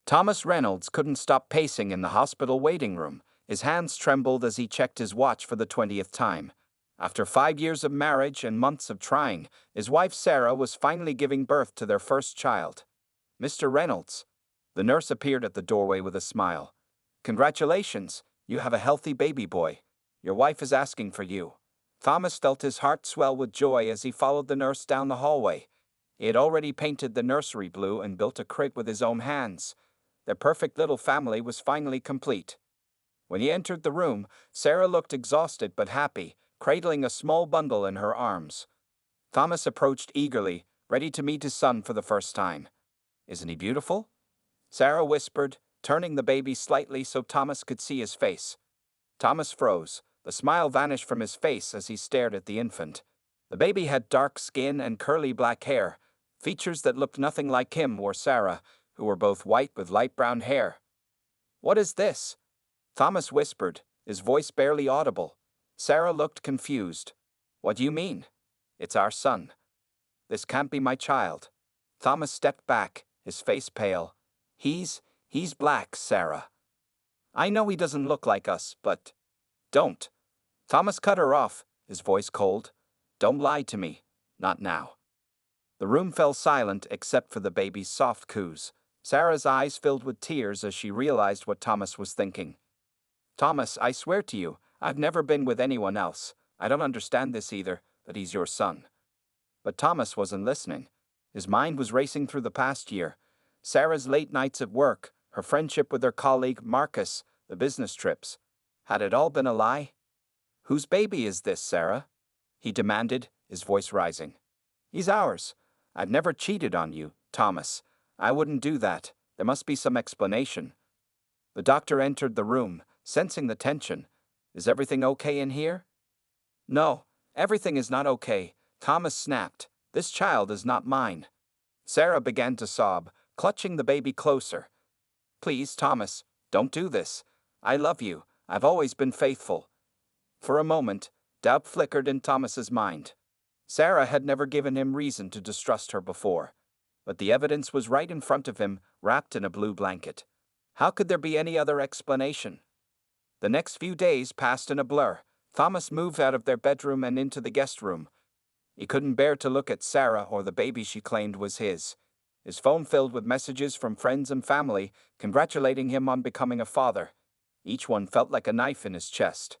Thomas Reynolds couldn't stop pacing in the hospital waiting room. His hands trembled as he checked his watch for the 20th time. After 5 years of marriage and months of trying, his wife Sarah was finally giving birth to their first child. "Mr. Reynolds." The nurse appeared at the doorway with a smile. "Congratulations, you have a healthy baby boy. Your wife is asking for you." Thomas felt his heart swell with joy as he followed the nurse down the hallway. He had already painted the nursery blue and built a crib with his own hands. Their perfect little family was finally complete. When he entered the room, Sarah looked exhausted but happy, cradling a small bundle in her arms. Thomas approached eagerly, ready to meet his son for the first time. "Isn't he beautiful?" Sarah whispered, turning the baby slightly so Thomas could see his face. Thomas froze. The smile vanished from his face as he stared at the infant. The baby had dark skin and curly black hair, features that looked nothing like him or Sarah, who were both white with light brown hair. "What is this?" Thomas whispered, his voice barely audible. Sarah looked confused. "What do you mean?" "It's our son." "This can't be my child." Thomas stepped back, his face pale. He's black, Sarah." "I know he doesn't look like us, but—" "Don't." Thomas cut her off, his voice cold. "Don't lie to me. Not now." The room fell silent except for the baby's soft coos. Sarah's eyes filled with tears as she realized what Thomas was thinking. "Thomas, I swear to you, I've never been with anyone else. I don't understand this either, that he's your son." But Thomas wasn't listening. His mind was racing through the past year. Sarah's late nights at work, her friendship with her colleague Marcus, the business trips. Had it all been a lie? "Whose baby is this, Sarah?" he demanded, his voice rising. "He's ours. I've never cheated on you, Thomas. I wouldn't do that. There must be some explanation." The doctor entered the room, sensing the tension. "Is everything okay in here?" "No, everything is not okay," Thomas snapped. "This child is not mine." Sarah began to sob, clutching the baby closer. "Please, Thomas, don't do this. I love you. I've always been faithful." For a moment, doubt flickered in Thomas's mind. Sarah had never given him reason to distrust her before. But the evidence was right in front of him, wrapped in a blue blanket. How could there be any other explanation? The next few days passed in a blur. Thomas moved out of their bedroom and into the guest room. He couldn't bear to look at Sarah or the baby she claimed was his. His phone filled with messages from friends and family, congratulating him on becoming a father. Each one felt like a knife in his chest.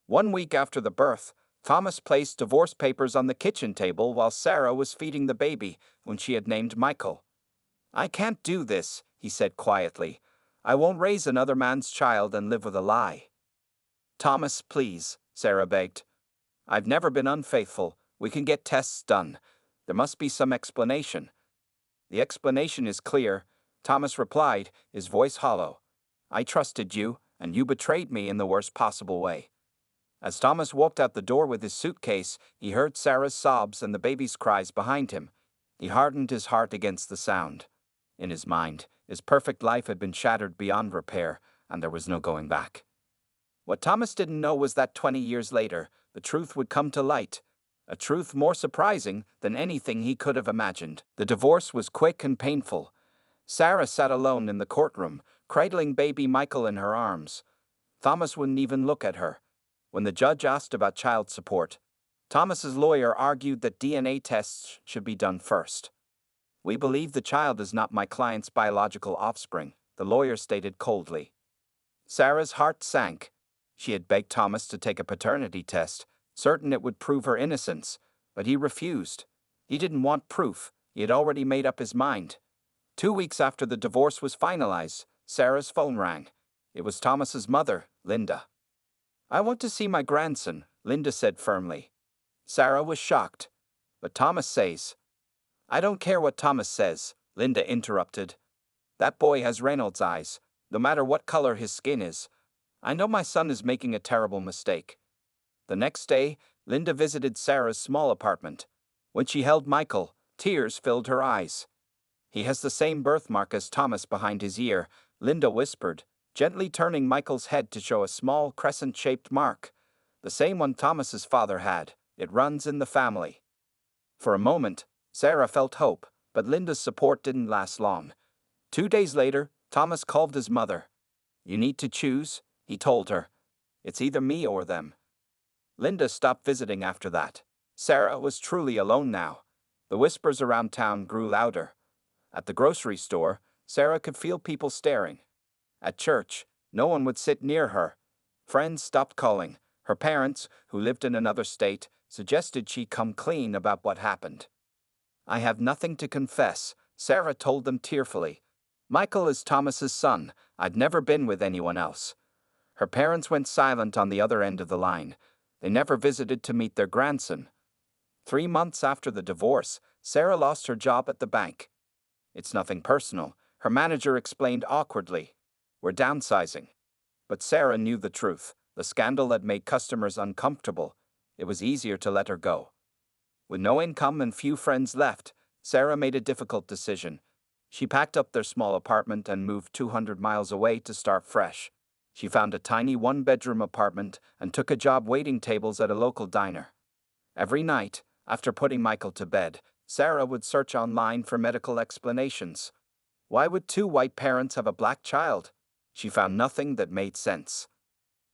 1 week after the birth, Thomas placed divorce papers on the kitchen table while Sarah was feeding the baby, when she had named Michael. "I can't do this," he said quietly. "I won't raise another man's child and live with a lie." "Thomas, please," Sarah begged. "I've never been unfaithful. We can get tests done. There must be some explanation." "The explanation is clear," Thomas replied, his voice hollow. "I trusted you, and you betrayed me in the worst possible way." As Thomas walked out the door with his suitcase, he heard Sarah's sobs and the baby's cries behind him. He hardened his heart against the sound. In his mind, his perfect life had been shattered beyond repair, and there was no going back. What Thomas didn't know was that 20 years later, the truth would come to light. A truth more surprising than anything he could have imagined. The divorce was quick and painful. Sarah sat alone in the courtroom, cradling baby Michael in her arms. Thomas wouldn't even look at her. When the judge asked about child support, Thomas's lawyer argued that DNA tests should be done first. "We believe the child is not my client's biological offspring," the lawyer stated coldly. Sarah's heart sank. She had begged Thomas to take a paternity test, certain it would prove her innocence, but he refused. He didn't want proof. He had already made up his mind. 2 weeks after the divorce was finalized, Sarah's phone rang. It was Thomas's mother, Linda. "I want to see my grandson," Linda said firmly. Sarah was shocked. "But Thomas says—" "I don't care what Thomas says," Linda interrupted. "That boy has Reynolds eyes, no matter what color his skin is. I know my son is making a terrible mistake." The next day, Linda visited Sarah's small apartment. When she held Michael, tears filled her eyes. "He has the same birthmark as Thomas behind his ear," Linda whispered, gently turning Michael's head to show a small crescent-shaped mark. "The same one Thomas's father had. It runs in the family." For a moment, Sarah felt hope, but Linda's support didn't last long. 2 days later, Thomas called his mother. "You need to choose," he told her. "It's either me or them." Linda stopped visiting after that. Sarah was truly alone now. The whispers around town grew louder. At the grocery store, Sarah could feel people staring. At church, no one would sit near her. Friends stopped calling. Her parents, who lived in another state, suggested she come clean about what happened. "I have nothing to confess," Sarah told them tearfully. "Michael is Thomas's son. I've never been with anyone else." Her parents went silent on the other end of the line. They never visited to meet their grandson. 3 months after the divorce, Sarah lost her job at the bank. "It's nothing personal," her manager explained awkwardly. "We're downsizing." But Sarah knew the truth. The scandal had made customers uncomfortable. It was easier to let her go. With no income and few friends left, Sarah made a difficult decision. She packed up their small apartment and moved 200 miles away to start fresh. She found a tiny one-bedroom apartment and took a job waiting tables at a local diner. Every night, after putting Michael to bed, Sarah would search online for medical explanations. Why would two white parents have a black child? She found nothing that made sense.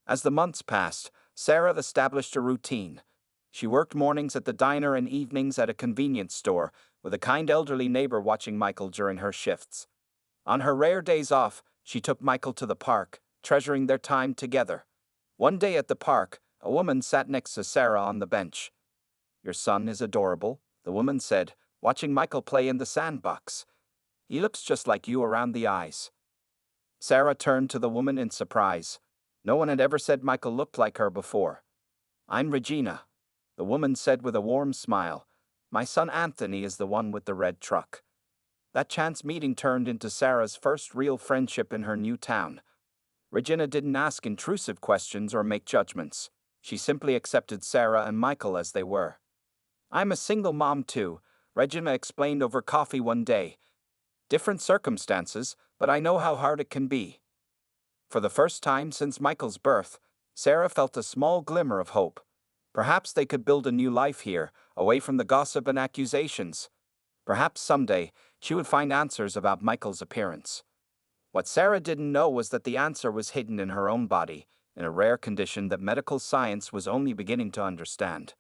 As the months passed, Sarah established a routine. She worked mornings at the diner and evenings at a convenience store, with a kind elderly neighbor watching Michael during her shifts. On her rare days off, she took Michael to the park, treasuring their time together. One day at the park, a woman sat next to Sarah on the bench. "Your son is adorable," the woman said, watching Michael play in the sandbox. "He looks just like you around the eyes." Sarah turned to the woman in surprise. No one had ever said Michael looked like her before. "I'm Regina," the woman said with a warm smile. "My son Anthony is the one with the red truck." That chance meeting turned into Sarah's first real friendship in her new town. Regina didn't ask intrusive questions or make judgments. She simply accepted Sarah and Michael as they were. "I'm a single mom too," Regina explained over coffee one day. "Different circumstances, but I know how hard it can be." For the first time since Michael's birth, Sarah felt a small glimmer of hope. Perhaps they could build a new life here, away from the gossip and accusations. Perhaps someday she would find answers about Michael's appearance. What Sarah didn't know was that the answer was hidden in her own body, in a rare condition that medical science was only beginning to understand.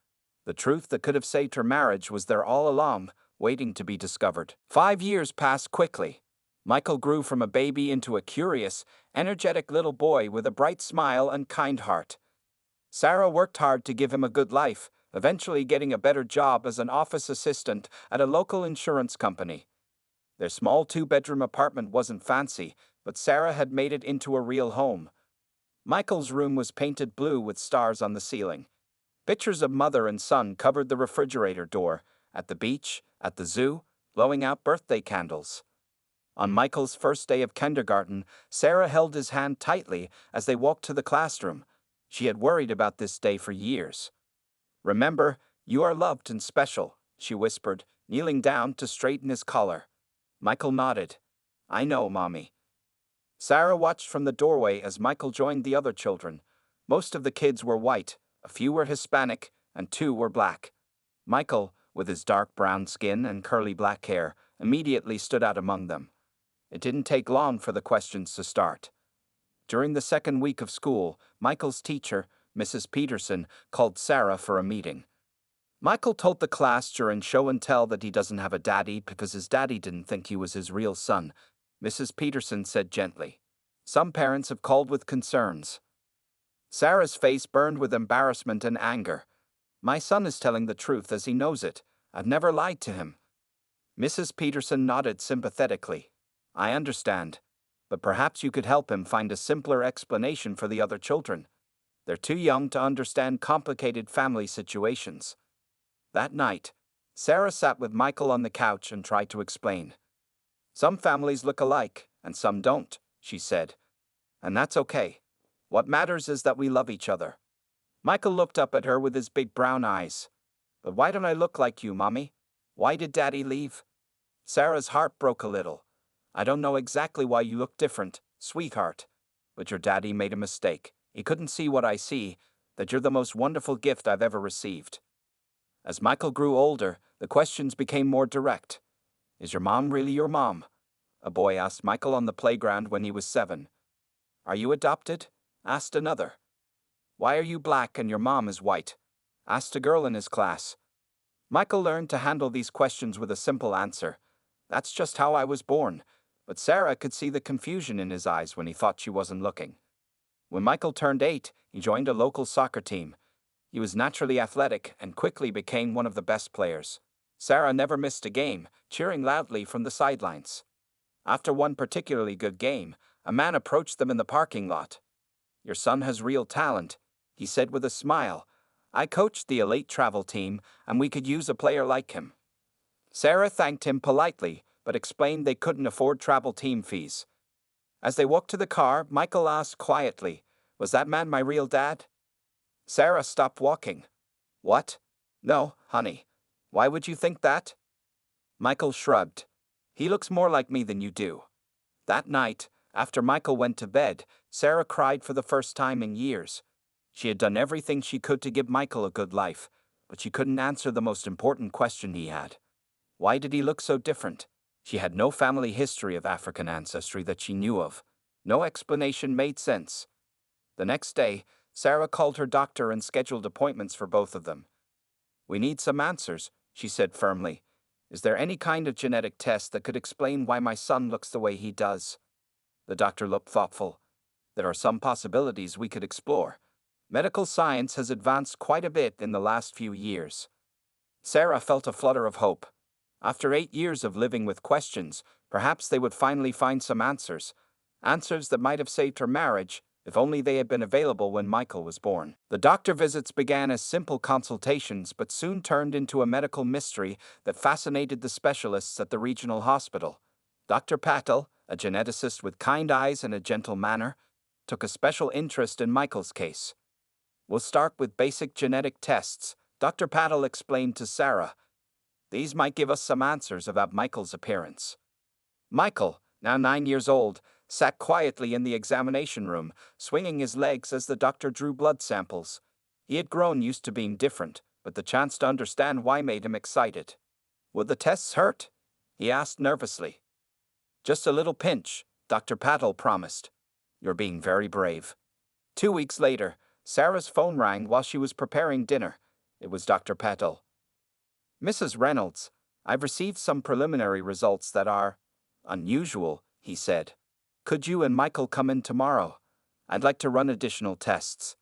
The truth that could have saved her marriage was there all along, waiting to be discovered. 5 years passed quickly. Michael grew from a baby into a curious, energetic little boy with a bright smile and kind heart. Sarah worked hard to give him a good life, eventually getting a better job as an office assistant at a local insurance company. Their small 2-bedroom apartment wasn't fancy, but Sarah had made it into a real home. Michael's room was painted blue with stars on the ceiling. Pictures of mother and son covered the refrigerator door, at the beach, at the zoo, blowing out birthday candles. On Michael's first day of kindergarten, Sarah held his hand tightly as they walked to the classroom. She had worried about this day for years. "Remember, you are loved and special," she whispered, kneeling down to straighten his collar. Michael nodded. "I know, Mommy." Sarah watched from the doorway as Michael joined the other children. Most of the kids were white, a few were Hispanic, and 2 were black. Michael, with his dark brown skin and curly black hair, immediately stood out among them. It didn't take long for the questions to start. During the second week of school, Michael's teacher, Mrs. Peterson, called Sarah for a meeting. Michael told the class during show and tell that he doesn't have a daddy because his daddy didn't think he was his real son. Mrs. Peterson said gently, "Some parents have called with concerns." Sarah's face burned with embarrassment and anger. "My son is telling the truth as he knows it. I've never lied to him." Mrs. Peterson nodded sympathetically. "I understand, but perhaps you could help him find a simpler explanation for the other children. They're too young to understand complicated family situations." That night, Sarah sat with Michael on the couch and tried to explain. "Some families look alike, and some don't," she said. "And that's okay. What matters is that we love each other." Michael looked up at her with his big brown eyes. "But why don't I look like you, Mommy? Why did Daddy leave?" Sarah's heart broke a little. "I don't know exactly why you look different, sweetheart. But your daddy made a mistake. He couldn't see what I see, that you're the most wonderful gift I've ever received." As Michael grew older, the questions became more direct. "Is your mom really your mom? a boy asked Michael on the playground when he was 7. Are you adopted? Asked another. Why are you black and your mom is white? Asked a girl in his class. Michael learned to handle these questions with a simple answer. That's just how I was born. But Sarah could see the confusion in his eyes when he thought she wasn't looking. When Michael turned 8, he joined a local soccer team. He was naturally athletic and quickly became one of the best players. Sarah never missed a game, cheering loudly from the sidelines. After one particularly good game, a man approached them in the parking lot. Your son has real talent, he said with a smile. I coached the elite travel team, and we could use a player like him. Sarah thanked him politely, but explained they couldn't afford travel team fees. As they walked to the car, Michael asked quietly, Was that man my real dad? Sarah stopped walking. What? No, honey. Why would you think that? Michael shrugged. He looks more like me than you do. That night, after Michael went to bed, Sarah cried for the first time in years. She had done everything she could to give Michael a good life, but she couldn't answer the most important question he had. Why did he look so different? She had no family history of African ancestry that she knew of. No explanation made sense. The next day, Sarah called her doctor and scheduled appointments for both of them. We need some answers, she said firmly. Is there any kind of genetic test that could explain why my son looks the way he does? The doctor looked thoughtful. There are some possibilities we could explore. Medical science has advanced quite a bit in the last few years. Sarah felt a flutter of hope. After 8 years of living with questions, perhaps they would finally find some answers. Answers that might have saved her marriage, if only they had been available when Michael was born. The doctor visits began as simple consultations but soon turned into a medical mystery that fascinated the specialists at the regional hospital. Dr. Patel, a geneticist with kind eyes and a gentle manner, took a special interest in Michael's case. We'll start with basic genetic tests, Dr. Patel explained to Sarah. These might give us some answers about Michael's appearance. Michael, now 9 years old, sat quietly in the examination room, swinging his legs as the doctor drew blood samples. He had grown used to being different, but the chance to understand why made him excited. Would the tests hurt? He asked nervously. Just a little pinch, Dr. Patel promised. You're being very brave. 2 weeks later, Sarah's phone rang while she was preparing dinner. It was Dr. Patel. Mrs. Reynolds, I've received some preliminary results that are unusual, he said. Could you and Michael come in tomorrow? I'd like to run additional tests.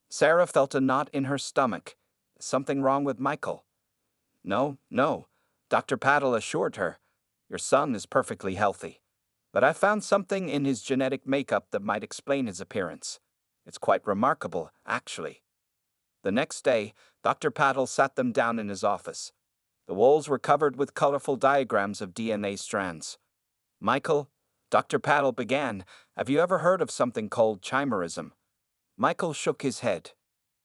Sarah felt a knot in her stomach. Is something wrong with Michael? No, Dr. Patel assured her. Your son is perfectly healthy. But I found something in his genetic makeup that might explain his appearance. It's quite remarkable, actually. The next day, Dr. Patel sat them down in his office. The walls were covered with colorful diagrams of DNA strands. Michael, Dr. Patel began, have you ever heard of something called chimerism? Michael shook his head.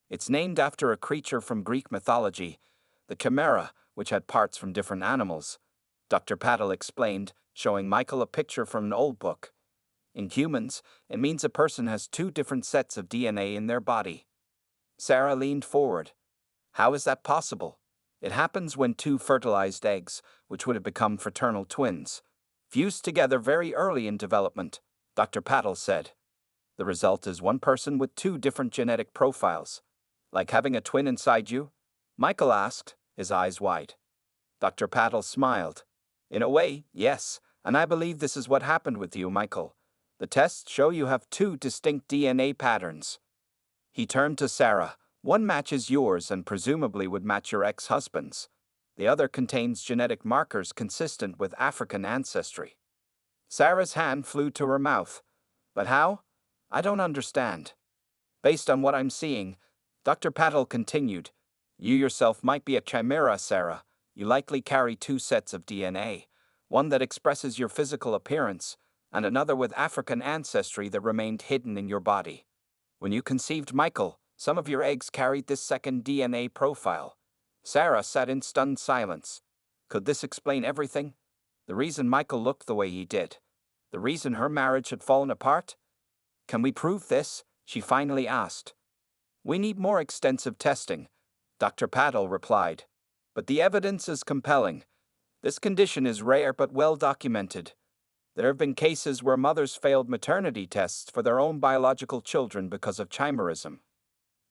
It's named after a creature from Greek mythology, the chimera, which had parts from different animals. Dr. Patel explained, showing Michael a picture from an old book. In humans, it means a person has 2 different sets of DNA in their body. Sarah leaned forward. How is that possible? It happens when 2 fertilized eggs, which would have become fraternal twins, fuse together very early in development, Dr. Patel said. The result is one person with 2 different genetic profiles. Like having a twin inside you? Michael asked, his eyes wide. Dr. Patel smiled. In a way, yes, and I believe this is what happened with you, Michael. The tests show you have 2 distinct DNA patterns. He turned to Sarah. One matches yours and presumably would match your ex-husband's. The other contains genetic markers consistent with African ancestry. Sarah's hand flew to her mouth. But how? I don't understand. Based on what I'm seeing, Dr. Patel continued, you yourself might be a chimera, Sarah. You likely carry 2 sets of DNA, one that expresses your physical appearance, and another with African ancestry that remained hidden in your body. When you conceived Michael, some of your eggs carried this second DNA profile. Sarah sat in stunned silence. Could this explain everything? The reason Michael looked the way he did? The reason her marriage had fallen apart? Can we prove this? She finally asked. We need more extensive testing, Dr. Patel replied. But the evidence is compelling. This condition is rare but well documented. There have been cases where mothers failed maternity tests for their own biological children because of chimerism.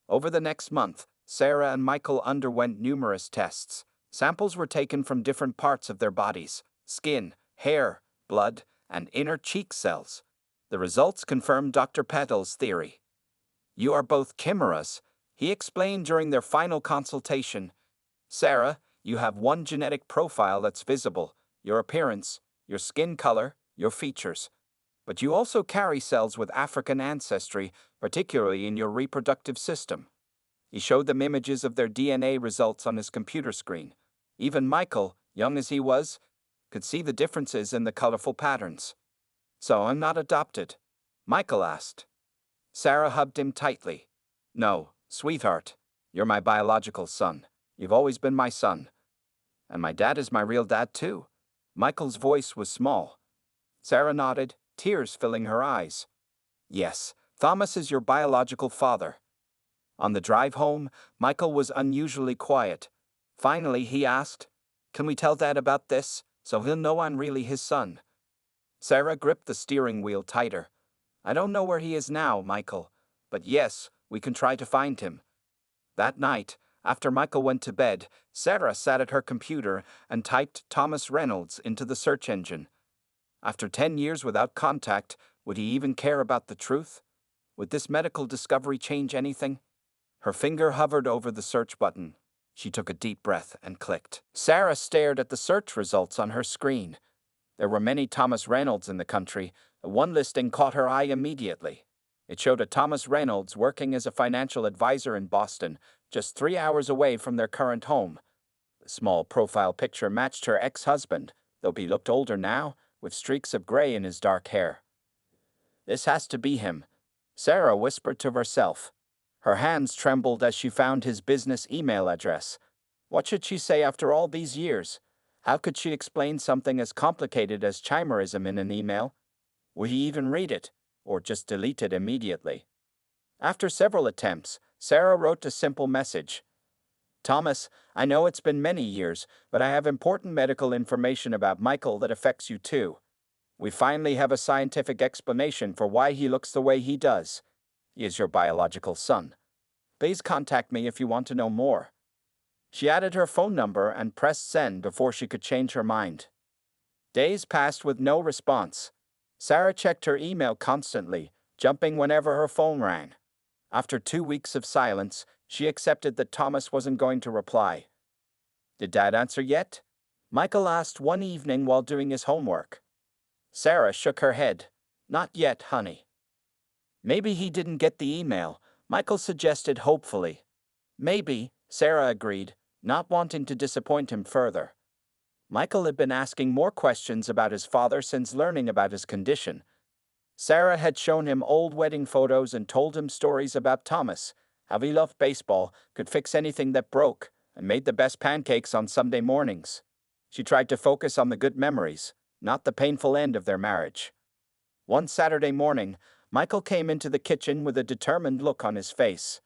Over the next month, Sarah and Michael underwent numerous tests. Samples were taken from different parts of their bodies: skin, hair, blood, and inner cheek cells. The results confirmed Dr. Petal's theory. "You are both chimeras," he explained during their final consultation. "Sarah, you have one genetic profile that's visible: your appearance, your skin color, your features. But you also carry cells with African ancestry, particularly in your reproductive system." He showed them images of their DNA results on his computer screen. Even Michael, young as he was, could see the differences in the colorful patterns. "So I'm not adopted?" Michael asked. Sarah hugged him tightly. "No, sweetheart, you're my biological son. You've always been my son. And my dad is my real dad too." Michael's voice was small. Sarah nodded, tears filling her eyes. "Yes, Thomas is your biological father." On the drive home, Michael was unusually quiet. Finally, he asked, "Can we tell Dad about this, so he'll know I'm really his son?" Sarah gripped the steering wheel tighter. "I don't know where he is now, Michael, but yes, we can try to find him." That night, after Michael went to bed, Sarah sat at her computer and typed Thomas Reynolds into the search engine. After 10 years without contact, would he even care about the truth? Would this medical discovery change anything? Her finger hovered over the search button. She took a deep breath and clicked. Sarah stared at the search results on her screen. There were many Thomas Reynolds in the country. One listing caught her eye immediately. It showed a Thomas Reynolds working as a financial advisor in Boston, just 3 hours away from their current home. The small profile picture matched her ex-husband, though he looked older now, with streaks of gray in his dark hair. "This has to be him," Sarah whispered to herself. Her hands trembled as she found his business email address. What should she say after all these years? How could she explain something as complicated as chimerism in an email? Would he even read it, or just delete it immediately? After several attempts, Sarah wrote a simple message. "Thomas, I know it's been many years, but I have important medical information about Michael that affects you too. We finally have a scientific explanation for why he looks the way he does. He is your biological son. Please contact me if you want to know more." She added her phone number and pressed send before she could change her mind. Days passed with no response. Sarah checked her email constantly, jumping whenever her phone rang. After 2 weeks of silence, she accepted that Thomas wasn't going to reply. "Did Dad answer yet?" Michael asked one evening while doing his homework. Sarah shook her head. "Not yet, honey." "Maybe he didn't get the email," Michael suggested hopefully. "Maybe," Sarah agreed, not wanting to disappoint him further. Michael had been asking more questions about his father since learning about his condition. Sarah had shown him old wedding photos and told him stories about Thomas, how he loved baseball, could fix anything that broke, and made the best pancakes on Sunday mornings. She tried to focus on the good memories, not the painful end of their marriage. One Saturday morning, Michael came into the kitchen with a determined look on his face.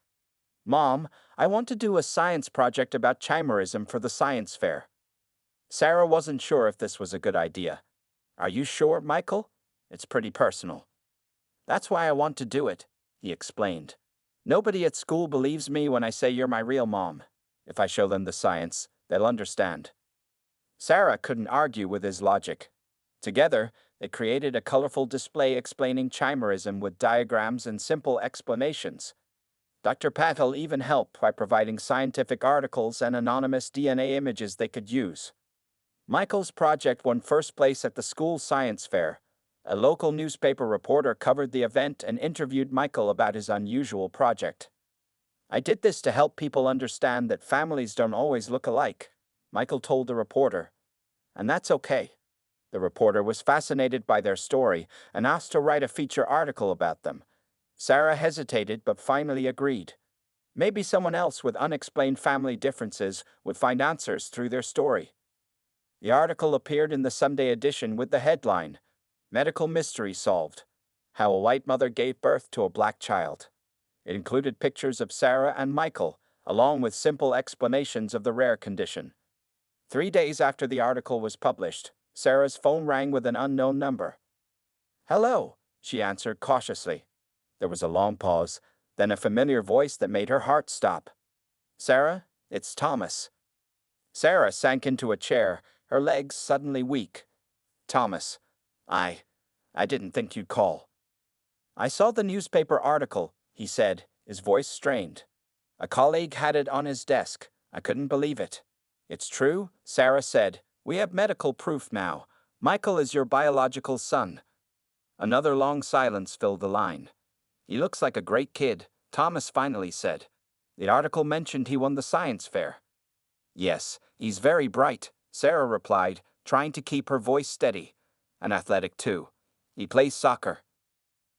"Mom, I want to do a science project about chimerism for the science fair." Sarah wasn't sure if this was a good idea. "Are you sure, Michael? It's pretty personal." "That's why I want to do it," he explained. "Nobody at school believes me when I say you're my real mom. If I show them the science, they'll understand." Sarah couldn't argue with his logic. Together, they created a colorful display explaining chimerism with diagrams and simple explanations. Dr. Patel even helped by providing scientific articles and anonymous DNA images they could use. Michael's project won first place at the school science fair. A local newspaper reporter covered the event and interviewed Michael about his unusual project. "I did this to help people understand that families don't always look alike," Michael told the reporter. "And that's okay." The reporter was fascinated by their story and asked to write a feature article about them. Sarah hesitated but finally agreed. Maybe someone else with unexplained family differences would find answers through their story. The article appeared in the Sunday edition with the headline, "Medical Mystery Solved: How a White Mother Gave Birth to a Black Child." It included pictures of Sarah and Michael, along with simple explanations of the rare condition. 3 days after the article was published, Sarah's phone rang with an unknown number. Hello, she answered cautiously. There was a long pause, then a familiar voice that made her heart stop. Sarah, it's Thomas. Sarah sank into a chair, her legs suddenly weak. Thomas, I didn't think you'd call. I saw the newspaper article, he said, his voice strained. A colleague had it on his desk. I couldn't believe it. It's true, Sarah said. We have medical proof now. Michael is your biological son. Another long silence filled the line. He looks like a great kid, Thomas finally said. The article mentioned he won the science fair. Yes, he's very bright, Sarah replied, trying to keep her voice steady. And athletic too. He plays soccer.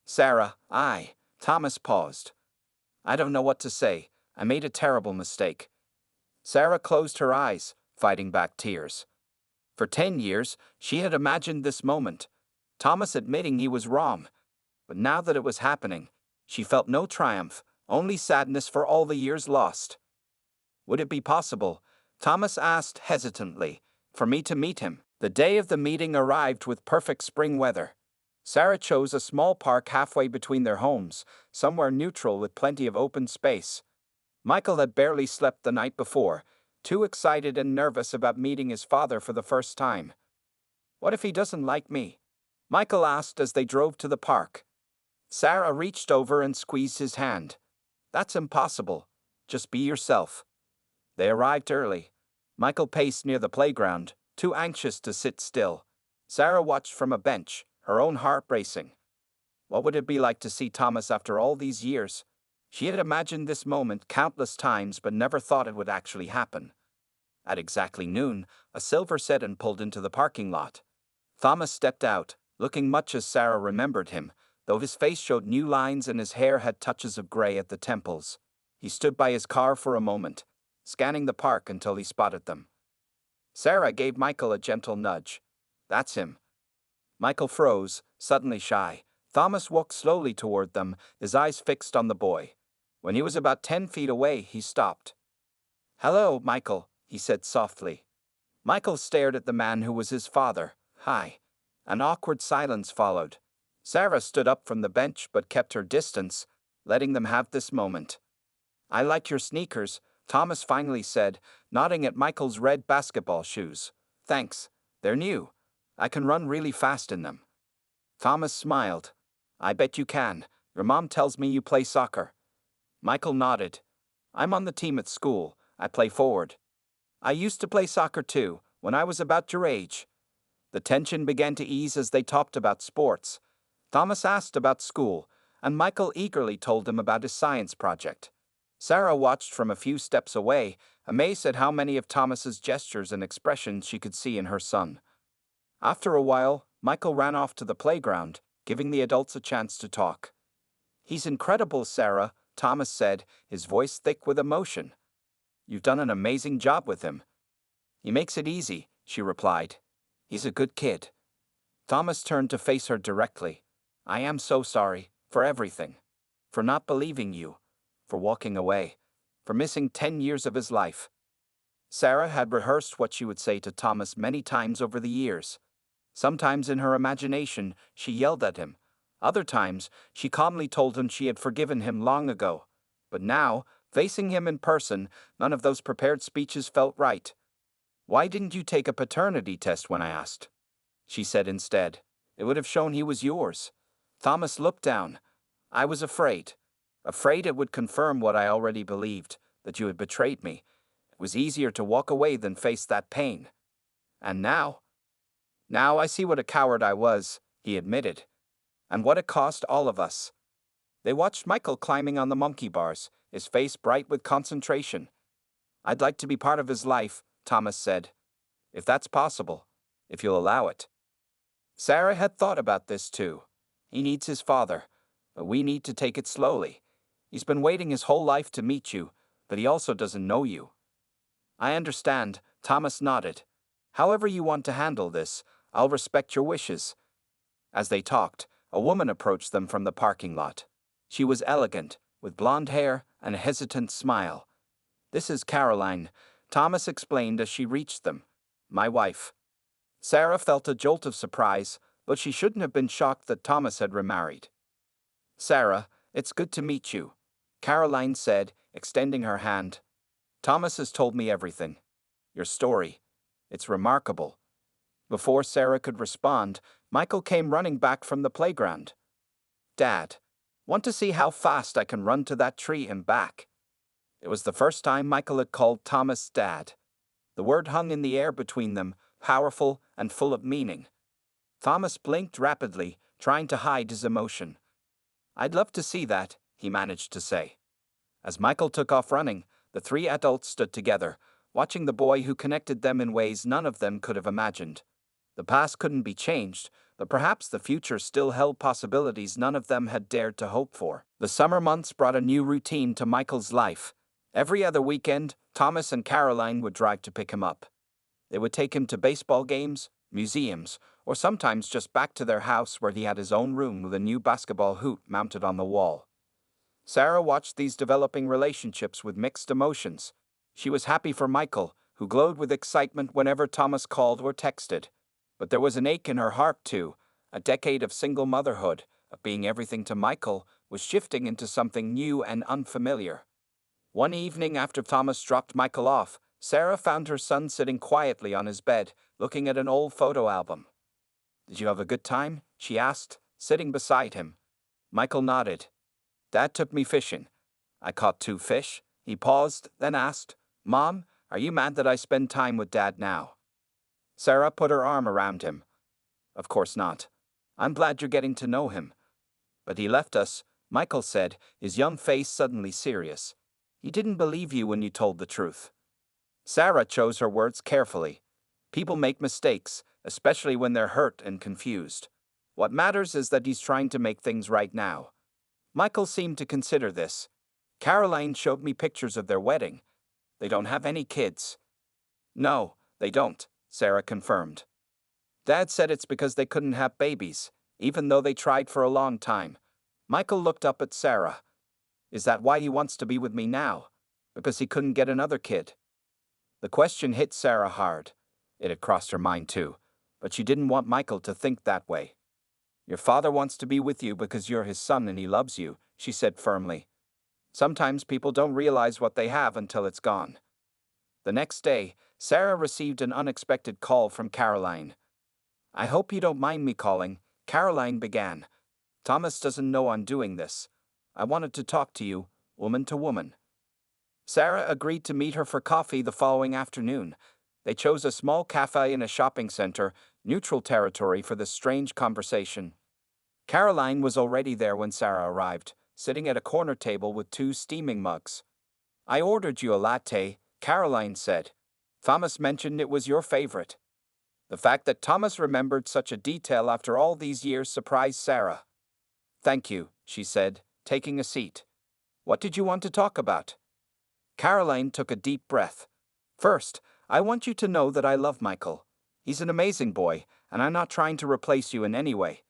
Sarah, Thomas paused. I don't know what to say. I made a terrible mistake. Sarah closed her eyes, fighting back tears. For 10 years, she had imagined this moment, Thomas admitting he was wrong. But now that it was happening, she felt no triumph, only sadness for all the years lost. Would it be possible, Thomas asked hesitantly, for me to meet him? The day of the meeting arrived with perfect spring weather. Sarah chose a small park halfway between their homes, somewhere neutral with plenty of open space. Michael had barely slept the night before, too excited and nervous about meeting his father for the first time. What if he doesn't like me? Michael asked as they drove to the park. Sarah reached over and squeezed his hand. That's impossible. Just be yourself. They arrived early. Michael paced near the playground, too anxious to sit still. Sarah watched from a bench, her own heart racing. What would it be like to see Thomas after all these years? She had imagined this moment countless times but never thought it would actually happen. At exactly noon, a silver sedan pulled into the parking lot. Thomas stepped out, looking much as Sarah remembered him, though his face showed new lines and his hair had touches of gray at the temples. He stood by his car for a moment, scanning the park until he spotted them. Sarah gave Michael a gentle nudge. That's him. Michael froze, suddenly shy. Thomas walked slowly toward them, his eyes fixed on the boy. When he was about 10 feet away, he stopped. Hello, Michael, he said softly. Michael stared at the man who was his father. Hi. An awkward silence followed. Sarah stood up from the bench but kept her distance, letting them have this moment. I like your sneakers, Thomas finally said, nodding at Michael's red basketball shoes. Thanks. They're new. I can run really fast in them. Thomas smiled. I bet you can. Your mom tells me you play soccer. Michael nodded. I'm on the team at school. I play forward. I used to play soccer too, when I was about your age. The tension began to ease as they talked about sports. Thomas asked about school, and Michael eagerly told him about his science project. Sarah watched from a few steps away, amazed at how many of Thomas's gestures and expressions she could see in her son. After a while, Michael ran off to the playground, giving the adults a chance to talk. He's incredible, Sarah, Thomas said, his voice thick with emotion. You've done an amazing job with him. He makes it easy, she replied. He's a good kid. Thomas turned to face her directly. I am so sorry, for everything. For not believing you. For walking away. For missing 10 years of his life. Sarah had rehearsed what she would say to Thomas many times over the years. Sometimes in her imagination, she yelled at him. Other times, she calmly told him she had forgiven him long ago. But now, facing him in person, none of those prepared speeches felt right. Why didn't you take a paternity test when I asked? She said instead. It would have shown he was yours. Thomas looked down. I was afraid. Afraid it would confirm what I already believed, that you had betrayed me. It was easier to walk away than face that pain. And now? Now I see what a coward I was, he admitted. And what it cost all of us. They watched Michael climbing on the monkey bars, his face bright with concentration. I'd like to be part of his life, Thomas said. If that's possible, if you'll allow it. Sarah had thought about this too. He needs his father, but we need to take it slowly. He's been waiting his whole life to meet you, but he also doesn't know you. I understand, Thomas nodded. However you want to handle this, I'll respect your wishes. As they talked, a woman approached them from the parking lot. She was elegant, with blonde hair and a hesitant smile. This is Caroline, Thomas explained as she reached them. My wife. Sarah felt a jolt of surprise, but she shouldn't have been shocked that Thomas had remarried. "Sarah, it's good to meet you," Caroline said, extending her hand. "Thomas has told me everything. Your story. It's remarkable." Before Sarah could respond, Michael came running back from the playground. "Dad, want to see how fast I can run to that tree and back?" It was the first time Michael had called Thomas Dad. The word hung in the air between them, powerful and full of meaning. Thomas blinked rapidly, trying to hide his emotion. "I'd love to see that," he managed to say. As Michael took off running, the three adults stood together, watching the boy who connected them in ways none of them could have imagined. The past couldn't be changed, but perhaps the future still held possibilities none of them had dared to hope for. The summer months brought a new routine to Michael's life. Every other weekend, Thomas and Caroline would drive to pick him up. They would take him to baseball games, museums, or sometimes just back to their house where he had his own room with a new basketball hoop mounted on the wall. Sarah watched these developing relationships with mixed emotions. She was happy for Michael, who glowed with excitement whenever Thomas called or texted. But there was an ache in her heart too. A decade of single motherhood, of being everything to Michael, was shifting into something new and unfamiliar. One evening after Thomas dropped Michael off, Sarah found her son sitting quietly on his bed, looking at an old photo album. "Did you have a good time?" she asked, sitting beside him. Michael nodded. "Dad took me fishing. I caught 2 fish." He paused, then asked, "Mom, are you mad that I spend time with Dad now?" Sarah put her arm around him. "Of course not. I'm glad you're getting to know him." "But he left us," Michael said, his young face suddenly serious. "He didn't believe you when you told the truth." Sarah chose her words carefully. People make mistakes, especially when they're hurt and confused. What matters is that he's trying to make things right now. Michael seemed to consider this. "Caroline showed me pictures of their wedding. They don't have any kids." "No, they don't," Sarah confirmed. "Dad said it's because they couldn't have babies, even though they tried for a long time." Michael looked up at Sarah. "Is that why he wants to be with me now? Because he couldn't get another kid?" The question hit Sarah hard. It had crossed her mind too, but she didn't want Michael to think that way. "Your father wants to be with you because you're his son and he loves you," she said firmly. "Sometimes people don't realize what they have until it's gone." The next day, Sarah received an unexpected call from Caroline. "I hope you don't mind me calling," Caroline began. "Thomas doesn't know I'm doing this. I wanted to talk to you, woman to woman." Sarah agreed to meet her for coffee the following afternoon. They chose a small cafe in a shopping center, neutral territory for this strange conversation. Caroline was already there when Sarah arrived, sitting at a corner table with 2 steaming mugs. "I ordered you a latte," Caroline said. "Thomas mentioned it was your favorite." The fact that Thomas remembered such a detail after all these years surprised Sarah. "Thank you," she said, taking a seat. "What did you want to talk about?" Caroline took a deep breath. "First, I want you to know that I love Michael. He's an amazing boy, and I'm not trying to replace you in any way."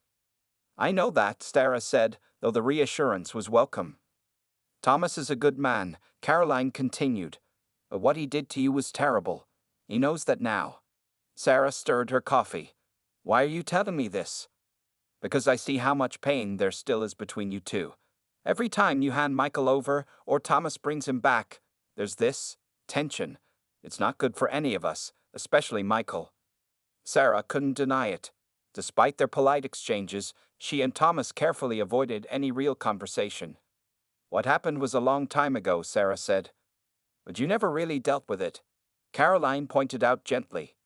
"I know that," Sarah said, though the reassurance was welcome. "Thomas is a good man," Caroline continued, "but what he did to you was terrible. He knows that now." Sarah stirred her coffee. "Why are you telling me this?" "Because I see how much pain there still is between you two. Every time you hand Michael over or Thomas brings him back, there's this tension. It's not good for any of us, especially Michael." Sarah couldn't deny it. Despite their polite exchanges, she and Thomas carefully avoided any real conversation. "What happened was a long time ago," Sarah said. "But you never really dealt with it," Caroline pointed out gently.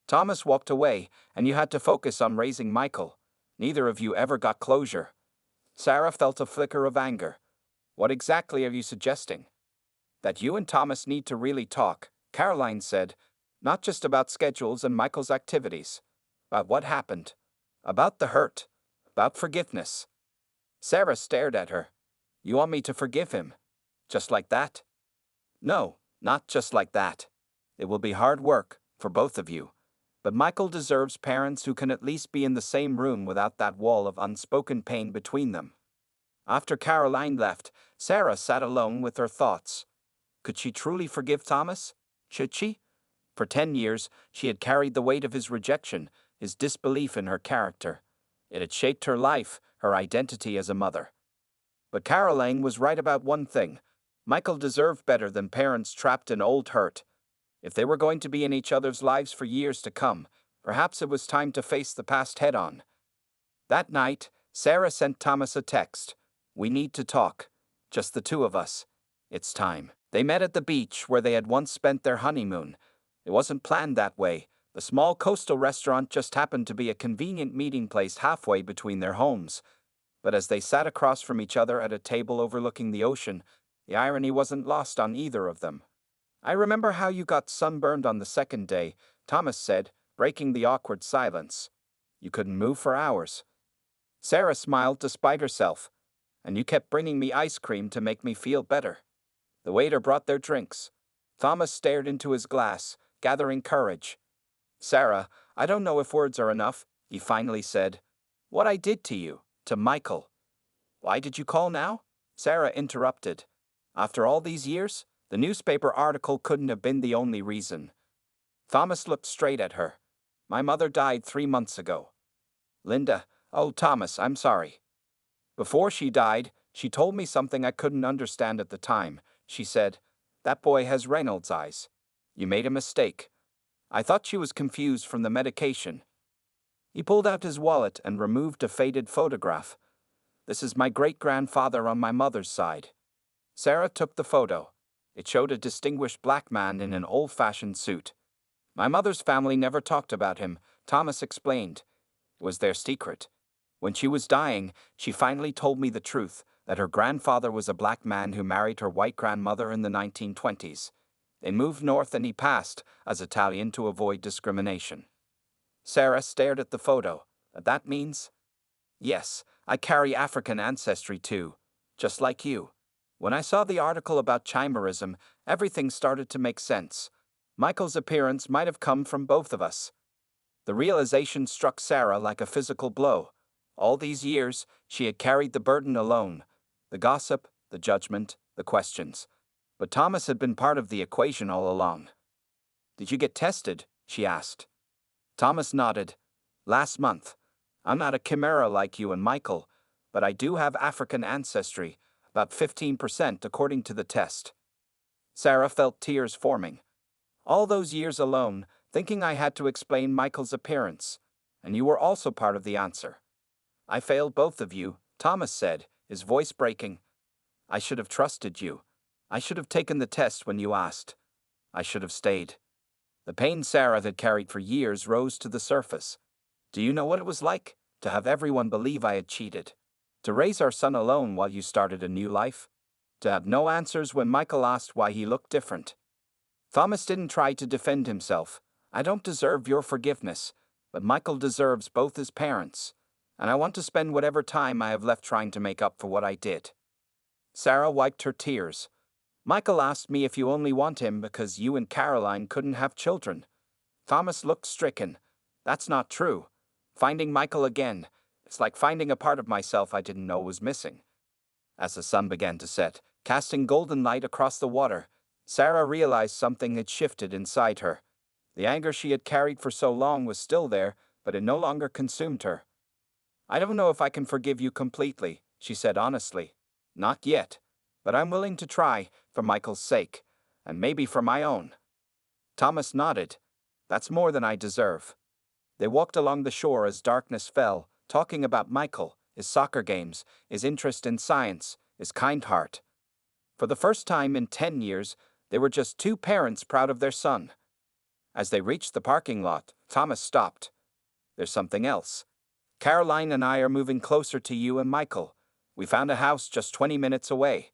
"Thomas walked away, and you had to focus on raising Michael. Neither of you ever got closure." Sarah felt a flicker of anger. "What exactly are you suggesting?" "That you and Thomas need to really talk," Caroline said. "Not just about schedules and Michael's activities. About what happened. About the hurt. About forgiveness." Sarah stared at her. "You want me to forgive him? Just like that?" "No, not just like that. It will be hard work, for both of you. But Michael deserves parents who can at least be in the same room without that wall of unspoken pain between them." After Caroline left, Sarah sat alone with her thoughts. Could she truly forgive Thomas? Should she? For 10 years, she had carried the weight of his rejection, his disbelief in her character. It had shaped her life, her identity as a mother. But Caroline was right about one thing. Michael deserved better than parents trapped in old hurt. If they were going to be in each other's lives for years to come, perhaps it was time to face the past head on. That night, Sarah sent Thomas a text. "We need to talk. Just the two of us. It's time." They met at the beach where they had once spent their honeymoon. It wasn't planned that way. The small coastal restaurant just happened to be a convenient meeting place halfway between their homes. But as they sat across from each other at a table overlooking the ocean, the irony wasn't lost on either of them. "I remember how you got sunburned on the second day," Thomas said, breaking the awkward silence. "You couldn't move for hours." Sarah smiled despite herself. "And you kept bringing me ice cream to make me feel better." The waiter brought their drinks. Thomas stared into his glass, gathering courage. "Sarah, I don't know if words are enough," he finally said. "What I did to you, to Michael." "Why did you call now?" Sarah interrupted. "After all these years, the newspaper article couldn't have been the only reason." Thomas looked straight at her. "My mother died 3 months ago." "Linda, oh Thomas, I'm sorry." "Before she died, she told me something I couldn't understand at the time. She said, 'That boy has Reynolds eyes. You made a mistake.' I thought she was confused from the medication." He pulled out his wallet and removed a faded photograph. "This is my great-grandfather on my mother's side." Sarah took the photo. It showed a distinguished black man in an old-fashioned suit. "My mother's family never talked about him," Thomas explained. "It was their secret. When she was dying, she finally told me the truth, that her grandfather was a black man who married her white grandmother in the 1920s. They moved north and he passed as Italian to avoid discrimination." Sarah stared at the photo. "That means?" "Yes, I carry African ancestry too, just like you." When I saw the article about chimerism, everything started to make sense. Michael's appearance might have come from both of us. The realization struck Sarah like a physical blow. All these years, she had carried the burden alone. The gossip, the judgment, the questions. But Thomas had been part of the equation all along. "Did you get tested?" she asked. Thomas nodded. "Last month. I'm not a chimera like you and Michael, but I do have African ancestry, about 15% according to the test." Sarah felt tears forming. "All those years alone, thinking I had to explain Michael's appearance. And you were also part of the answer." "I failed both of you," Thomas said, his voice breaking. "I should have trusted you. I should have taken the test when you asked. I should have stayed." The pain Sarah had carried for years rose to the surface. "Do you know what it was like? To have everyone believe I had cheated. To raise our son alone while you started a new life. To have no answers when Michael asked why he looked different." Thomas didn't try to defend himself. "I don't deserve your forgiveness, but Michael deserves both his parents. And I want to spend whatever time I have left trying to make up for what I did." Sarah wiped her tears. "Michael asked me if you only want him because you and Caroline couldn't have children." Thomas looked stricken. "That's not true. Finding Michael again, it's like finding a part of myself I didn't know was missing." As the sun began to set, casting golden light across the water, Sarah realized something had shifted inside her. The anger she had carried for so long was still there, but it no longer consumed her. "I don't know if I can forgive you completely," she said honestly. "Not yet. But I'm willing to try, for Michael's sake, and maybe for my own." Thomas nodded. "That's more than I deserve." They walked along the shore as darkness fell, talking about Michael, his soccer games, his interest in science, his kind heart. For the first time in 10 years, they were just two parents proud of their son. As they reached the parking lot, Thomas stopped. "There's something else. Caroline and I are moving closer to you and Michael. We found a house just 20 minutes away."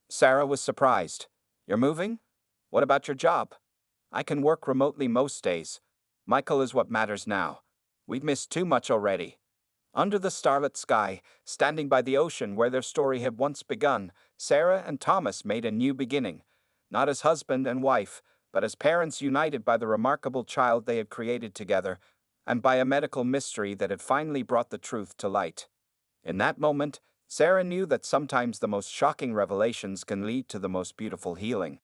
Sarah was surprised. "You're moving? What about your job?" "I can work remotely most days. Michael is what matters now. We've missed too much already." Under the starlit sky, standing by the ocean where their story had once begun, Sarah and Thomas made a new beginning. Not as husband and wife, but as parents united by the remarkable child they had created together, and by a medical mystery that had finally brought the truth to light. In that moment, Sarah knew that sometimes the most shocking revelations can lead to the most beautiful healing.